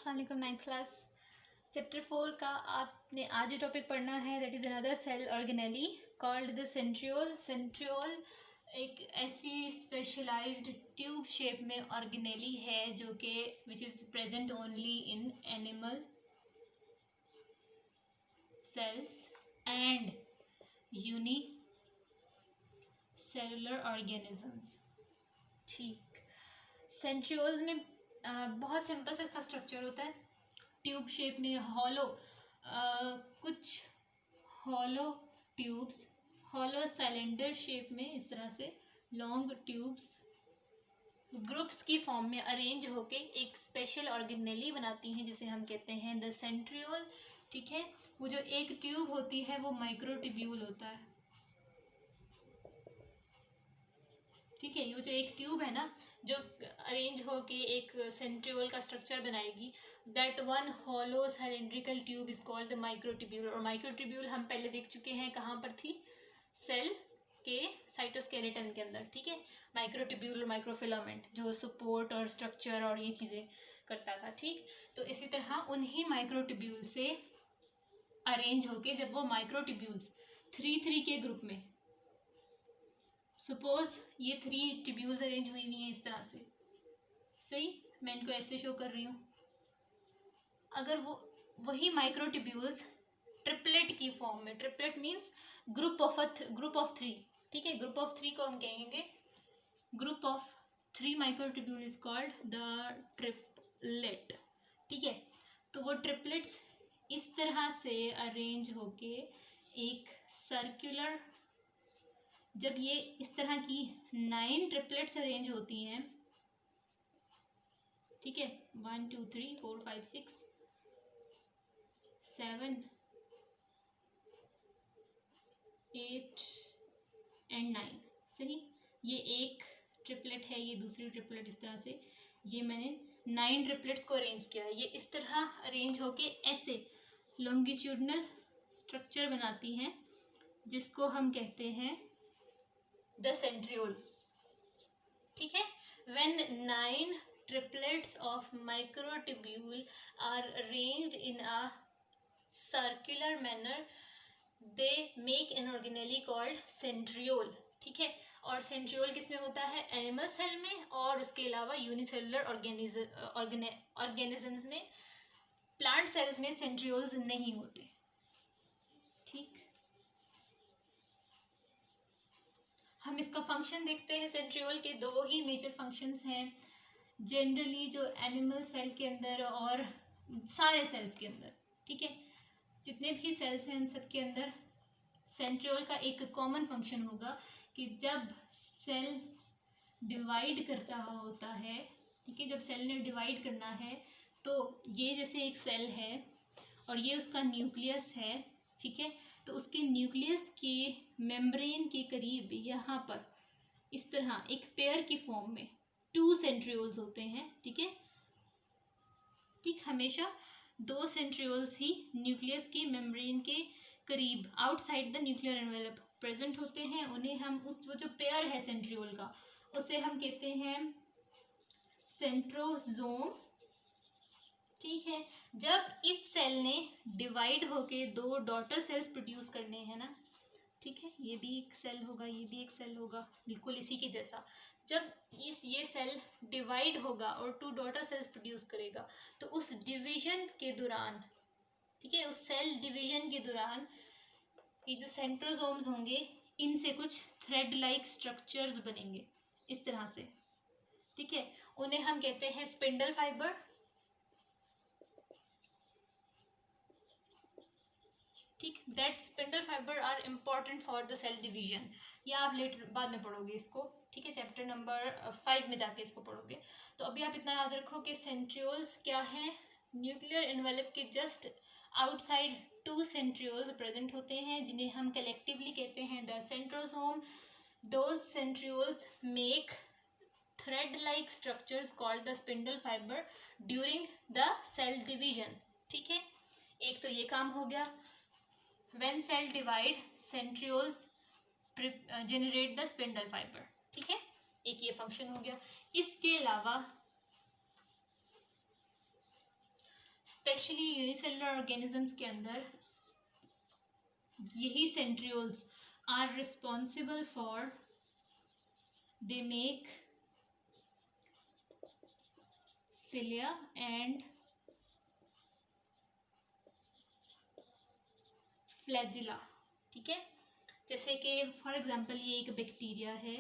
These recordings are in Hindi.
अस्सलाम वालेकुम। 9th क्लास चैप्टर 4 का आपने आज जो टॉपिक पढ़ना है that is another cell organelle called the centriole. Centriole एक ऐसी स्पेशलाइज्ड ट्यूब शेप में ऑर्गेनेली है जो कि which is present only in animal cells and unicellular organisms. ठीक, सेंट्रियोल्स में बहुत सिंपल सा इसका स्ट्रक्चर होता है, ट्यूब शेप में हॉलो, कुछ hollow tubes hollow cylinder shape में इस तरह से लॉन्ग ट्यूब्स ग्रुप्स की फॉर्म में अरेंज होके एक स्पेशल ऑर्गेनेली बनाती हैं जिसे हम कहते हैं द सेंट्रियोल। ठीक है, वो जो एक ट्यूब होती है वो माइक्रोट्यूब्यूल होता है। ठीक है, ये जो एक ट्यूब है ना जो अरेंज होके एक सेंट्रियोल का स्ट्रक्चर बनाएगी, that one hollow cylindrical tube is called the microtubule. और माइक्रोट्यूब्यूल हम पहले देख चुके हैं, कहाँ पर थी? सेल के साइटोस्केलेटन के अंदर। ठीक है, माइक्रोट्यूब्यूल और माइक्रोफिलामेंट जो सपोर्ट और स्ट्रक्चर और ये चीज़ें करता था। ठीक, तो इसी तरह उन्हीं माइक्रोट्यूब्यूल से अरेंज होके जब वो माइक्रोट्यूब्यूल्स 3-3 के ग्रुप में, सपोज ये 3 ट्यूब्यूल्स अरेंज हुई हुई हैं इस तरह से, सही, मैं इनको ऐसे शो कर रही हूँ। अगर वो वही माइक्रोट्यूब्यूल्स ट्रिपलेट की फॉर्म में, ट्रिपलेट मीन्स ग्रुप ऑफ 3, ठीक है, ग्रुप ऑफ 3 को हम कहेंगे group of 3 microtubule is called the triplet. ठीक है, तो वो ट्रिपलेट्स इस तरह से अरेंज होके एक सर्कुलर, जब ये इस तरह की 9 ट्रिपलेट्स अरेंज होती हैं, ठीक है, 1 2 3 4 5 6 7 8 एंड 9, सही, ये एक ट्रिपलेट है, ये दूसरी ट्रिपलेट, इस तरह से ये मैंने 9 ट्रिपलेट्स को अरेंज किया है। ये इस तरह अरेंज होके ऐसे लॉन्गिट्यूडनल स्ट्रक्चर बनाती हैं जिसको हम कहते हैं द सेंट्रियोल। ठीक है, when 9 triplets of microtubule are arranged in a circular manner they make an organelle called centriole। ठीक है, और सेंट्रियोल किस में होता है? एनिमल सेल में, और उसके अलावा यूनिसेलुलर ऑर्गेनिजम्स में, प्लांट सेल्स में सेंट्रियोल्स नहीं होते। ठीक, हम इसका फंक्शन देखते हैं। सेंट्रियोल के 2 ही मेजर फंक्शंस हैं जनरली जो एनिमल सेल के अंदर और सारे सेल्स के अंदर। ठीक है, जितने भी सेल्स हैं उन सब के अंदर सेंट्रियोल का एक कॉमन फंक्शन होगा कि जब सेल डिवाइड कर रहा होता है, ठीक है, जब सेल ने डिवाइड करना है तो ये जैसे एक सेल है और ये उसका न्यूक्लियस है, ठीक है, तो उसके न्यूक्लियस के मेम्ब्रेन के करीब यहाँ पर इस तरह एक पेयर की फॉर्म में 2 सेंट्रियोल्स होते हैं। ठीक है, ठीक, हमेशा 2 सेंट्रियोल्स ही न्यूक्लियस के मेम्ब्रेन के करीब outside the nuclear envelope present होते हैं। उन्हें हम उस वो जो पेयर है सेंट्रियोल का उसे हम कहते हैं सेंट्रोजोम। ठीक है, जब इस सेल ने डिवाइड होके 2 डॉटर सेल्स प्रोड्यूस करने हैं ना, ठीक है, ये भी एक सेल होगा, ये भी एक सेल होगा, बिल्कुल इसी के जैसा। जब ये सेल डिवाइड होगा और 2 डॉटर सेल्स प्रोड्यूस करेगा तो उस डिवीजन के दौरान, ठीक है, उस सेल डिवीजन के दौरान ये जो सेंट्रोजोम्स होंगे इनसे कुछ थ्रेड लाइक स्ट्रक्चर्स बनेंगे इस तरह से। ठीक है, उन्हें हम कहते हैं स्पिंडल फाइबर। ठीक, that spindle fibre are important for the cell division. या आप लेटर बाद में पढ़ोगे इसको, ठीक है, चैप्टर नंबर 5 में जाके इसको पढ़ोगे। तो अभी आप इतना याद रखो कि सेंट्रियोल्स क्या है, न्यूक्लियर एनवेलप के जस्ट आउटसाइड 2 सेंट्रियोल्स प्रेजेंट होते हैं जिन्हें हम कलेक्टिवली कहते हैं the centrosome. Those centrioles make thread like structures called the spindle fibre during the cell division. ठीक है, एक तो ये काम हो गया, when cell divide centrioles generate the spindle fiber। ठीक है, एक ये फंक्शन हो गया। इसके अलावा स्पेशली यूनिसेलुलर ऑर्गेनिजम्स के अंदर यही centrioles are responsible for, they make cilia and flagella। ठीक है, जैसे कि फॉर एग्जांपल ये एक बैक्टीरिया है,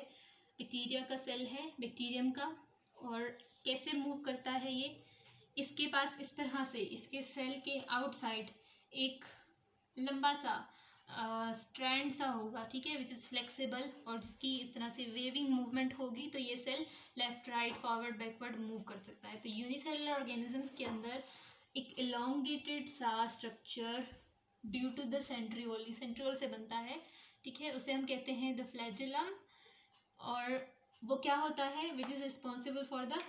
बैक्टीरिया का सेल है, बैक्टीरियम का, और कैसे मूव करता है ये, इसके पास इस तरह से इसके सेल के आउटसाइड एक लंबा सा स्ट्रैंड सा होगा, ठीक है, विच इज़ फ्लेक्सिबल, और जिसकी इस तरह से वेविंग मूवमेंट होगी तो ये cell left right forward backward move कर सकता है। तो यूनिसेलुलर ऑर्गेनिजम्स के अंदर एक इलोंगेटेड सा structure due to the centriole, centriole से बनता है, ठीक है, उसे हम कहते हैं द फ्लैजेलम। और वो क्या होता है, which is responsible for the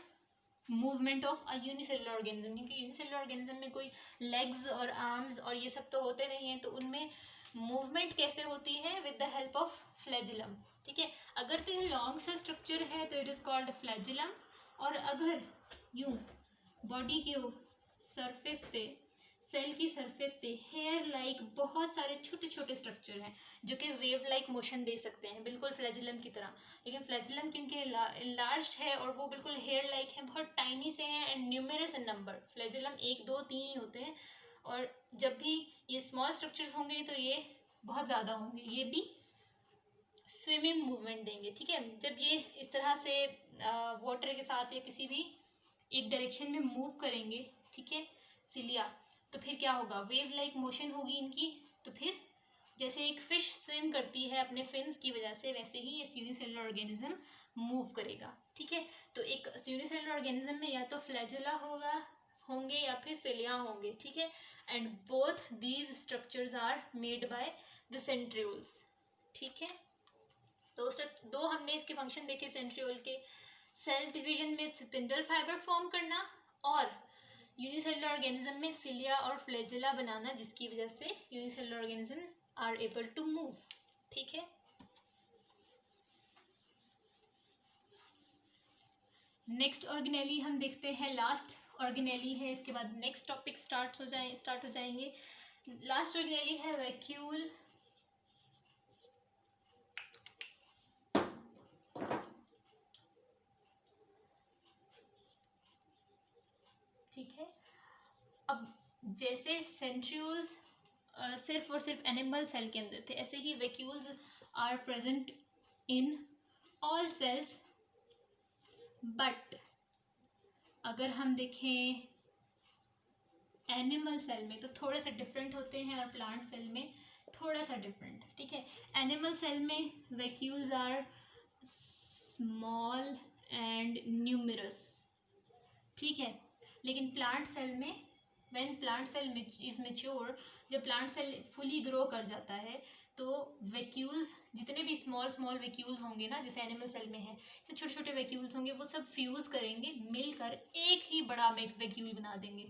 movement of a unicellular organism, क्योंकि यूनिसेलुलर ऑर्गेनिज्म में कोई लेग्स और आर्म्स और ये सब तो होते नहीं हैं, तो उनमें मूवमेंट कैसे होती है, with the help of flagellum. ठीक है, अगर तो ये लॉन्ग सा स्ट्रक्चर है तो इट इज कॉल्ड फ्लैजिलम, और अगर यूं बॉडी के सरफेस पे, सेल की सरफेस पे हेयर लाइक बहुत सारे छोटे छोटे स्ट्रक्चर हैं जो कि वेव लाइक मोशन दे सकते हैं, बिल्कुल फ्लैजिलम की तरह। लेकिन फ्लैजिलम क्योंकि लार्ज है और वो बिल्कुल हेयर लाइक है, बहुत टाइनी से हैं and numerous in number, flagellum 1 2 3 ही होते हैं, और जब भी ये स्मॉल स्ट्रक्चर्स होंगे तो ये बहुत ज़्यादा होंगे, ये भी स्विमिंग मूवमेंट देंगे। ठीक है, जब ये इस तरह से वाटर के साथ या किसी भी एक डायरेक्शन में मूव करेंगे, ठीक है, सिलिया, तो फिर क्या होगा, वेव लाइक मोशन होगी इनकी। तो फिर जैसे एक फिश स्विम करती है अपने फिन्स की वजह से, वैसे ही इस यूनिसेलुलर ऑर्गेनिज्म मूव करेगा। ठीक है, तो एक यूनिसेलुलर ऑर्गेनिज्म में या तो फ्लैजेला होंगे या फिर सिलिया होंगे। ठीक है, and both these structures are made by the centrioles. ठीक है, दो हमने इसके फंक्शन देखे सेंट्रियोल के, सेल डिवीजन में स्पिंडल फाइबर फॉर्म करना, और यूनिसेलुलर ऑर्गेनिज्म में सिलिया और फ्लैजेला बनाना, जिसकी वजह से unicellular organism are able to move. ठीक है, नेक्स्ट ऑर्गेनेली हम देखते हैं, लास्ट ऑर्गेनेली है, इसके बाद नेक्स्ट टॉपिक स्टार्ट हो जाएंगे। लास्ट ऑर्गेनेली है वैक्यूल। ठीक है, अब जैसे सेंट्रियोल्स सिर्फ और सिर्फ एनिमल सेल के अंदर थे, ऐसे ही vacuoles are present in all cells, but अगर हम देखें एनिमल सेल में तो थोड़े से डिफरेंट होते हैं, और प्लांट सेल में थोड़ा सा डिफरेंट। ठीक है, एनिमल सेल में vacuoles are small and numerous. ठीक है, लेकिन प्लांट सेल में, when plant cell is mature, जब प्लांट सेल फुली ग्रो कर जाता है, तो वैक्यूल्स, जितने भी स्मॉल वैक्यूल्स होंगे ना, जैसे एनिमल सेल में है, तो छोटे छोटे वैक्यूल्स होंगे, वो सब फ्यूज करेंगे, मिलकर एक ही बड़ा वैक्यूल बना देंगे।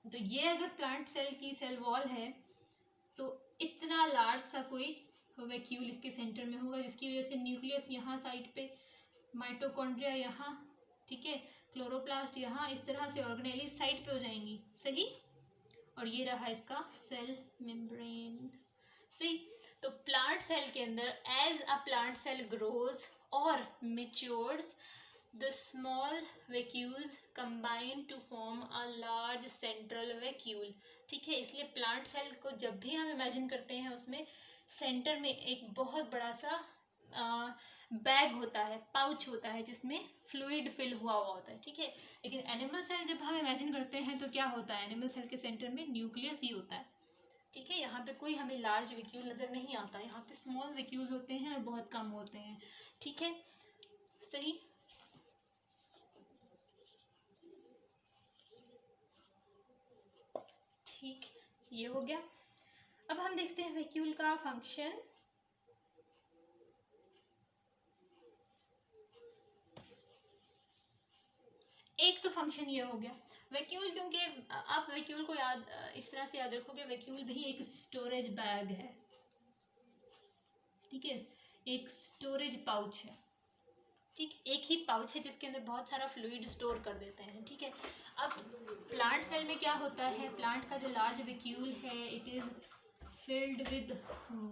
तो ये अगर प्लांट सेल की सेल वॉल है तो इतना लार्ज सा कोई वैक्यूल इसके सेंटर में होगा, जिसकी वजह से न्यूक्लियस यहाँ साइड पे, माइटोकॉन्ड्रिया यहाँ, ठीक है, क्लोरोप्लास्ट यहाँ, इस तरह से ऑर्गेनेली साइड पे हो जाएंगी। सही, और ये रहा इसका सेल मेम्ब्रेन। सही, तो प्लांट सेल के अंदर as a plant cell grows और matures, the small vacuoles combine to form a large central vacuole। ठीक है, इसलिए प्लांट सेल को जब भी हम इमेजिन करते हैं, उसमें सेंटर में एक बहुत बड़ा सा बैग होता है, पाउच होता है, जिसमें फ्लूइड फिल हुआ होता है। ठीक है, लेकिन एनिमल सेल जब हम इमेजिन करते हैं तो क्या होता है, एनिमल सेल के सेंटर में न्यूक्लियस ही होता है। ठीक है, यहाँ पे कोई हमें लार्ज वैक्यूल नजर नहीं आता, यहाँ पे स्मॉल वैक्यूल्स होते हैं और बहुत कम होते हैं। ठीक है, सही, ठीक, ये हो गया। अब हम देखते हैं वैक्यूल का फंक्शन। एक तो फंक्शन ये हो गया वैक्यूल, क्योंकि आप वैक्यूल को इस तरह से याद रखोगे, वैक्यूल भी एक स्टोरेज बैग है। ठीक है, एक स्टोरेज पाउच है। ठीक, एक ही पाउच है जिसके अंदर बहुत सारा फ्लूइड स्टोर कर देते हैं। ठीक है, अब प्लांट सेल में क्या होता है, प्लांट का जो लार्ज वैक्यूल है it is filled with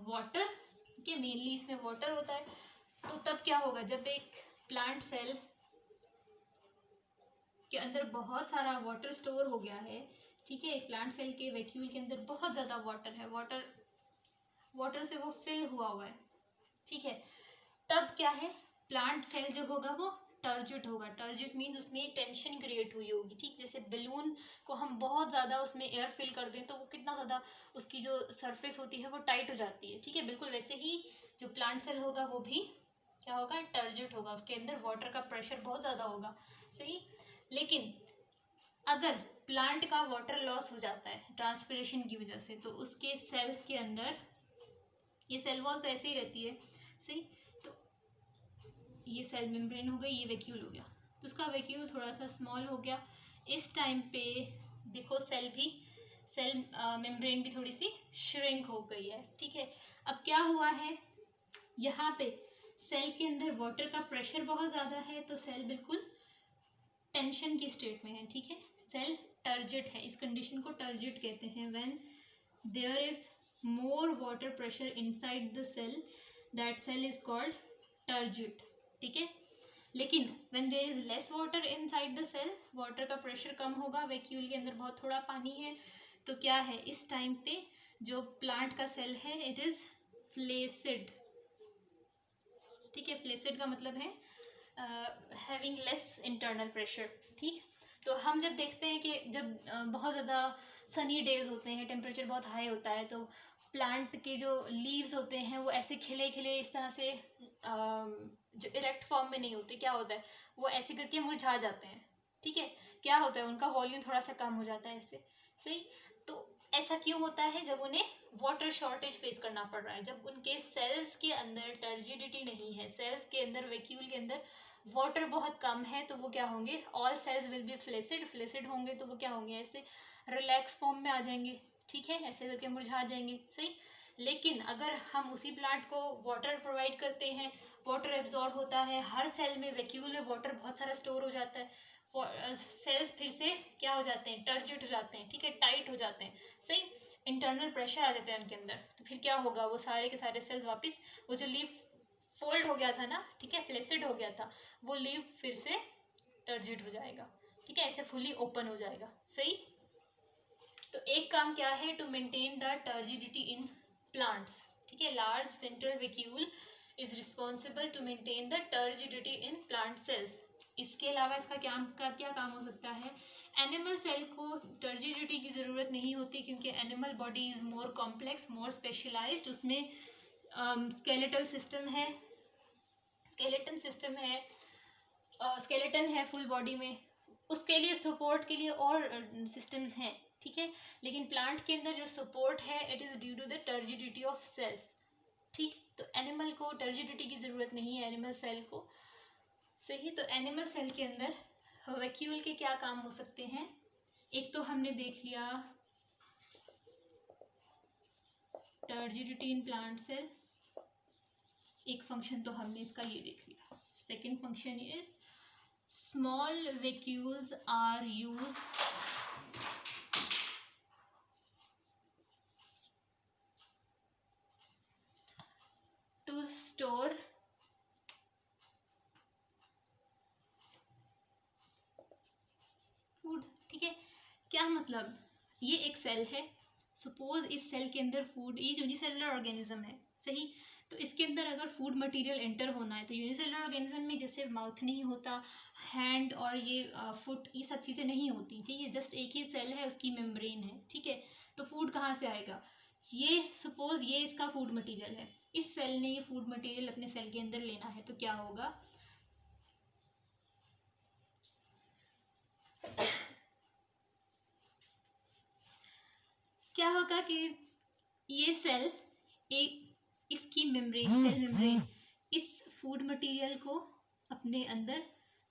water, ठीक है, मेनली इसमें वाटर होता है। तो तब क्या होगा, जब एक प्लांट सेल के अंदर बहुत सारा वाटर स्टोर हो गया है, ठीक है, एक प्लांट सेल के वैक्यूल के अंदर बहुत ज़्यादा वाटर है, वाटर से वो फिल हुआ है, ठीक है, तब क्या है, प्लांट सेल जो होगा वो टर्जिट होगा। टर्जिट मीन्स उसमें टेंशन क्रिएट हुई होगी, ठीक, जैसे बलून को हम बहुत ज़्यादा उसमें एयर फिल कर दें तो वो कितना ज़्यादा उसकी जो सरफेस होती है वो टाइट हो जाती है, ठीक है, बिल्कुल वैसे ही जो प्लांट सेल होगा वो भी क्या होगा, टर्जिट होगा, उसके अंदर वाटर का प्रेशर बहुत ज़्यादा होगा, सही। लेकिन अगर प्लांट का वाटर लॉस हो जाता है ट्रांसपिरेशन की वजह से, तो उसके सेल्स के अंदर, ये सेल वॉल तो ऐसे ही रहती है, सही, तो ये सेल मेम्ब्रेन हो गई, ये वैक्यूल हो गया, तो उसका वैक्यूल थोड़ा सा स्मॉल हो गया। इस टाइम पे देखो सेल मेम्ब्रेन भी थोड़ी सी श्रिंक हो गई है, ठीक है। अब क्या हुआ है, यहाँ पे सेल के अंदर वाटर का प्रेशर बहुत ज़्यादा है, तो सेल बिल्कुल टेंशन की स्टेट में है, ठीक है, सेल टर्जिट है, इस कंडीशन को टर्जिट कहते हैं। When there is more water pressure inside the cell, that cell is called turgid, ठीक है। लेकिन when there is less water inside the cell, water का प्रेशर कम होगा, वैक्यूल के अंदर बहुत थोड़ा पानी है, तो क्या है, इस टाइम पे जो प्लांट का सेल है इट इज फ्लेसिड, ठीक है, फ्लेसिड का मतलब है हैविंग लेस इंटरनल प्रेशर, ठीक। तो हम जब देखते हैं कि जब बहुत ज़्यादा सनी डेज होते हैं, टेम्परेचर बहुत हाई होता है, तो प्लांट के जो लीव्स होते हैं वो ऐसे खिले खिले इस तरह से जो इरेक्ट फॉर्म में नहीं होते, क्या होता है, वो ऐसे करके मुरझा जाते हैं, ठीक है, क्या होता है, उनका वॉल्यूम थोड़ा सा कम हो जाता है ऐसे, सही। तो ऐसा क्यों होता है, जब उन्हें वाटर शॉर्टेज फेस करना पड़ रहा है, जब उनके सेल्स के अंदर टर्जिडिटी नहीं है, सेल्स के अंदर वैक्यूल के अंदर वाटर बहुत कम है, तो वो क्या होंगे, all cells will be flaccid, flaccid होंगे तो वो क्या होंगे, ऐसे रिलैक्स फॉर्म में आ जाएंगे, ठीक है, ऐसे करके मुरझा जाएंगे, सही। लेकिन अगर हम उसी प्लांट को वाटर प्रोवाइड करते हैं, वाटर एब्जॉर्ब होता है, हर सेल में वैक्यूल में वाटर बहुत सारा स्टोर हो जाता है, सेल्स फिर से क्या हो जाते हैं, टर्जिट हो जाते हैं, ठीक है, टाइट हो जाते हैं, सही, इंटरनल प्रेशर आ जाता है उनके अंदर, तो फिर क्या होगा, वो सारे के सारे सेल्स वापस, वो जो लीफ फोल्ड हो गया था ना, ठीक है, फ्लेसिड हो गया था, वो लीफ फिर से टर्जिट हो जाएगा, ठीक है, ऐसे फुली ओपन हो जाएगा, सही। तो एक काम क्या है, to maintain the turgidity in plants, ठीक है, large central vacuole is responsible to maintain the turgidity in plant cells. इसके अलावा इसका क्या काम हो सकता है, एनिमल सेल को टर्जिडिटी की ज़रूरत नहीं होती, क्योंकि animal body is more complex, more specialized, उसमें स्केलेटल सिस्टम है, स्केलेटन है फुल बॉडी में, उसके लिए सपोर्ट के लिए और सिस्टम्स हैं, ठीक है। लेकिन प्लांट के अंदर जो सपोर्ट है it is due to the turgidity of cells, ठीक। तो एनिमल को टर्जिडिटी की ज़रूरत नहीं है, एनिमल सेल को, सही। तो एनिमल सेल के अंदर वैक्यूल के क्या काम हो सकते हैं, एक तो हमने देख लिया टर्जिडिटी इन प्लांट सेल, एक फंक्शन तो हमने इसका ये देख लिया। Second function is small vacuoles are used to store food, ठीक है। क्या मतलब, ये एक सेल है, सपोज इस सेल के अंदर फूड, ये यूनिसेलुलर ऑर्गेनिज्म है, सही। तो इसके अंदर अगर फूड मटेरियल एंटर होना है, तो यूनिसेलुलर ऑर्गेनिज्म में जैसे माउथ नहीं होता, हैंड और ये फुट, ये सब चीज़ें नहीं होती, ठीक है, जस्ट एक ही सेल है, उसकी मेम्ब्रेन है, ठीक है। तो फूड कहाँ से आएगा, ये सपोज ये इसका फूड मटेरियल है, इस सेल ने ये फूड मटेरियल अपने सेल के अंदर लेना है, तो क्या होगा, क्या होगा कि ये सेल एक इसकी मेम्ब्रेन, सेल मेम्ब्रेन इस फूड मटेरियल को अपने अंदर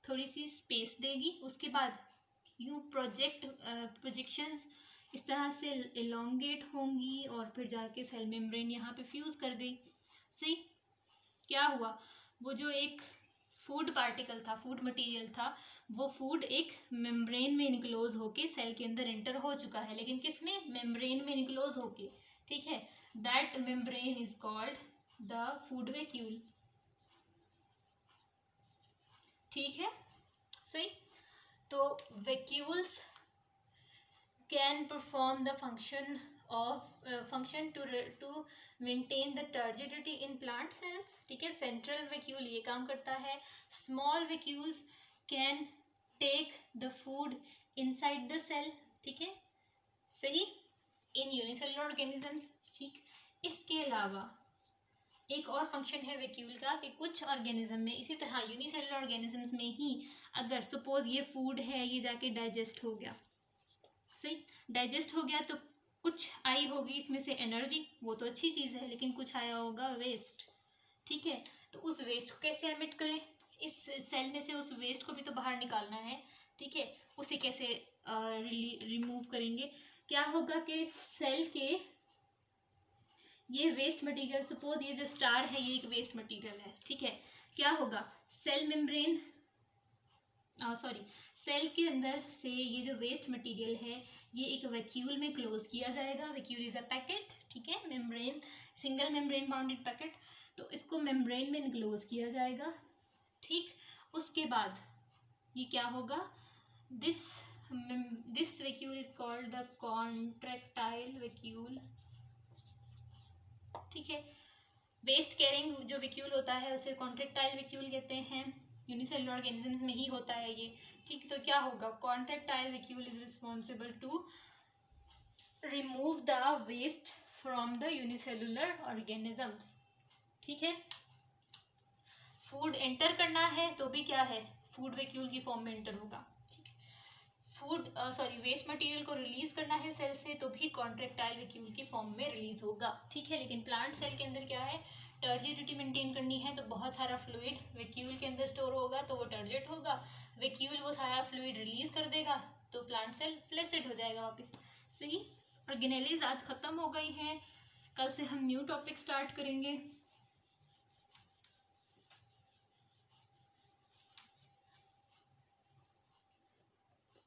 थोड़ी सी स्पेस देगी, उसके बाद यूँ प्रोजेक्शंस इस तरह से एलोंगेट होंगी और फिर जाके सेल मेम्ब्रेन यहाँ पे फ्यूज़ कर गई, सही। क्या हुआ, वो जो एक फूड पार्टिकल था, फूड मटेरियल था, वो फूड एक मेम्ब्रेन में इनक्लोज होके सेल के अंदर एंटर हो चुका है, लेकिन किसमें, मेम्ब्रेन में इनक्लोज होके, ठीक है। That membrane is called the food vacuole, ठीक है, सही। तो vacuoles can perform the function to maintain the turgidity in plant cells, ठीक है। सेंट्रल वैक्यूल ये काम करता है। Small vacuoles can take the food inside the cell, ठीक है, सही, इन यूनिसेलुलर ऑर्गेनिजम्स, ठीक। इसके अलावा एक और फंक्शन है वैक्यूल का कि कुछ ऑर्गेनिज्म में, इसी तरह यूनिसेलुलर ऑर्गेनिजम्स में ही, अगर सपोज ये फूड है, ये जाके डाइजेस्ट हो गया, सही, डाइजेस्ट हो गया, तो कुछ आई होगी इसमें से एनर्जी, वो तो अच्छी चीज़ है, लेकिन कुछ आया होगा वेस्ट, ठीक है। तो उस वेस्ट को कैसे एमिट करें, इस सेल में से उस वेस्ट को भी तो बाहर निकालना है, ठीक है। उसे कैसे रिमूव करेंगे, क्या होगा कि सेल के ये वेस्ट मटेरियल, सपोज ये जो स्टार है ये एक वेस्ट मटेरियल है, ठीक है, क्या होगा, सेल मेम्ब्रेन, सेल के अंदर से ये जो वेस्ट मटेरियल है ये एक वैक्यूल में क्लोज किया जाएगा। वैक्यूल इज अ पैकेट, ठीक है, membrane, single membrane bounded packet, तो इसको मेम्ब्रेन में क्लोज किया जाएगा, ठीक। उसके बाद ये क्या होगा, this vacuole is called the contractile vacuole, ठीक है। वेस्ट कैरिंग जो वैक्यूल होता है उसे कॉन्ट्रैक्टाइल वैक्यूल कहते हैं। यूनिसेलुलर ऑर्गेनिजम्स में ही होता है ये, ठीक। तो क्या होगा, contractile vacuole is responsible to remove the waste from the unicellular organisms, ठीक है। फूड एंटर करना है तो भी क्या है, फूड वैक्यूल की फॉर्म में एंटर होगा, ठीक। वेस्ट मटेरियल को रिलीज करना है सेल से तो भी कॉन्ट्रैक्टाइल वैक्यूल की फॉर्म में रिलीज होगा, ठीक है। लेकिन प्लांट सेल के अंदर क्या है, टर्जिडिटी मेंटेन करनी है तो बहुत सारा फ्लूइड वैक्यूल के अंदर स्टोर होगा, तो वो टर्जिड होगा, वैक्यूल वो सारा फ्लूइड रिलीज कर देगा, तो प्लांट सेल फ्लैसिड हो जाएगा वापस, सही। ऑर्गेनेलीज आज खत्म हो गई हैं, कल से हम न्यू टॉपिक स्टार्ट करेंगे।